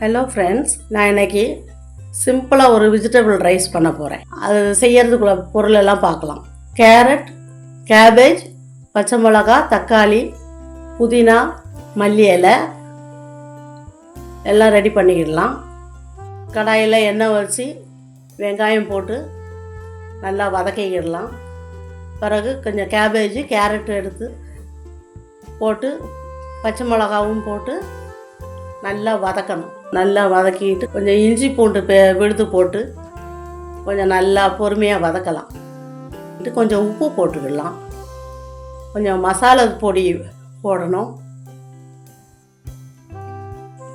Hello friends, நான் இன்றைக்கி சிம்பிளாக ஒரு வெஜிடபிள் ரைஸ் பண்ண போகிறேன். அது செய்கிறதுக்குள்ள பொருளெல்லாம் பார்க்கலாம். கேரட், கேபேஜ், பச்சை மிளகா, தக்காளி, புதினா, மல்லி இலை எல்லாம் ரெடி பண்ணிக்கிடலாம். கடாயில் எண்ணெய் வச்சு வெங்காயம் போட்டு நல்லா வதக்கிக்கிடலாம். பிறகு கொஞ்சம் கேபேஜ், கேரட் எடுத்து போட்டு பச்சை மிளகாவும் போட்டு நல்லா வதக்கணும். நல்லா வதக்கிட்டு கொஞ்சம் இஞ்சி பூண்டு விழுது போட்டு கொஞ்சம் நல்லா பொறுமையாக வதக்கலாம். கொஞ்சம் உப்பு போட்டுக்கலாம். கொஞ்சம் மசாலா பொடி போடணும்.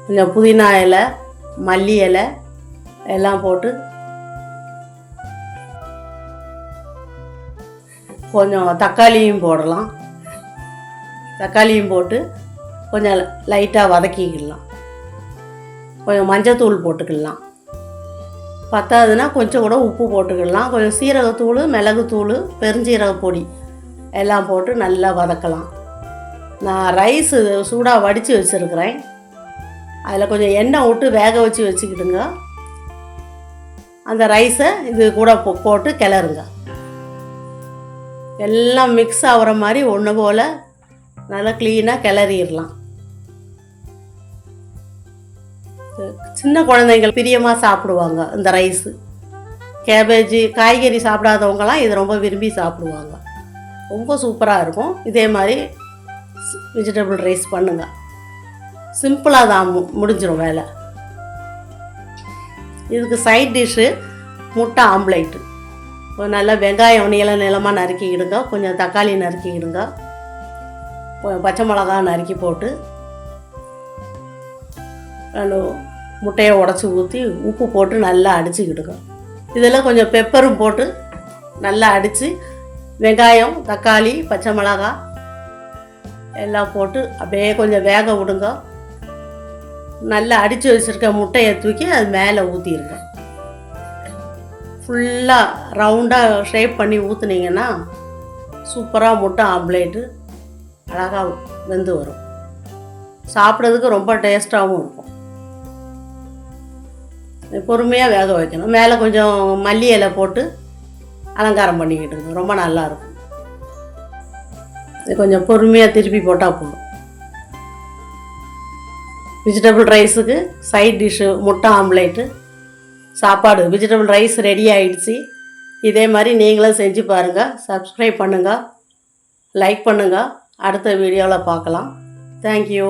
கொஞ்சம் புதினா இலை, மல்லி இலை எல்லாம் போட்டு கொஞ்சம் தக்காளியும் போடலாம். தக்காளியும் போட்டு கொஞ்சம் லைட்டாக வதக்கிக்கலாம். கொஞ்சம் மஞ்சத்தூள் போட்டுக்கலாம். பத்தாதுன்னா கொஞ்சம் கூட உப்பு போட்டுக்கலாம். கொஞ்சம் சீரகத்தூள், மிளகுத்தூள், பெருஞ்சீரக பொடி எல்லாம் போட்டு நல்லா வதக்கலாம். நான் ரைஸு சூடாக வடித்து வச்சுருக்கிறேன். அதில் கொஞ்சம் எண்ணெய் விட்டு வேக வச்சு வச்சுக்கிடுங்க. அந்த ரைஸை இது கூட போட்டு கிளறுங்க. எல்லாம் மிக்ஸ் ஆகிற மாதிரி ஒன்று போல் நல்லா க்ளீனாக கிளறிடலாம். சின்ன குழந்தைங்கள் பிரியமாக சாப்பிடுவாங்க இந்த ரைஸு. கேபேஜ், காய்கறி சாப்பிடாதவங்களாம் இது ரொம்ப விரும்பி சாப்பிடுவாங்க. ரொம்ப சூப்பராக இருக்கும். இதே மாதிரி வெஜிடபிள் ரைஸ் பண்ணுங்கள். சிம்பிளாக தான் முடிஞ்சிடும் வேலை. இதுக்கு சைட் டிஷ்ஷு முட்டை ஆம்லேட்டு. நல்லா வெங்காயம் நீளமாக நறுக்கிக்கிடுங்க. கொஞ்சம் தக்காளி நறுக்கிக்கிடுங்க. கொஞ்சம் பச்சை மிளகா நறுக்கி போட்டு முட்டையை உடச்சி ஊற்றி உப்பு போட்டு நல்லா அடிச்சுக்கிடுங்க. இதில் கொஞ்சம் பெப்பரும் போட்டு நல்லா அடித்து வெங்காயம், தக்காளி, பச்சை மிளகா எல்லாம் போட்டு அப்படியே கொஞ்சம் வேக விடுங்க. நல்லா அடித்து வச்சுருக்க முட்டையை தூக்கி அது மேலே ஊற்றிடுங்க. ஃபுல்லாக ரவுண்டாக ஷேப் பண்ணி ஊற்றுனீங்கன்னா சூப்பராக முட்டை ஆம்லேட்டு அழகாக வெந்து வரும். சாப்பிட்றதுக்கு ரொம்ப டேஸ்ட்டாகவும் இருக்கும். பொறுமையாக வேக வைக்கணும். மேலே கொஞ்சம் மல்லி இலை போட்டு அலங்காரம் பண்ணிக்கிட்டுங்க. ரொம்ப நல்லாயிருக்கும். கொஞ்சம் பொறுமையாக திருப்பி போட்டால் போதும். வெஜிடபிள் ரைஸுக்கு சைட் டிஷ்ஷு முட்டை ஆம்லேட்டு சாப்பாடு வெஜிடபிள் ரைஸ் ரெடி ஆகிடுச்சு. இதே மாதிரி நீங்களும் செஞ்சு பாருங்கள். சப்ஸ்கிரைப் பண்ணுங்கள், லைக் பண்ணுங்கள். அடுத்த வீடியோவில் பார்க்கலாம். தேங்க்யூ.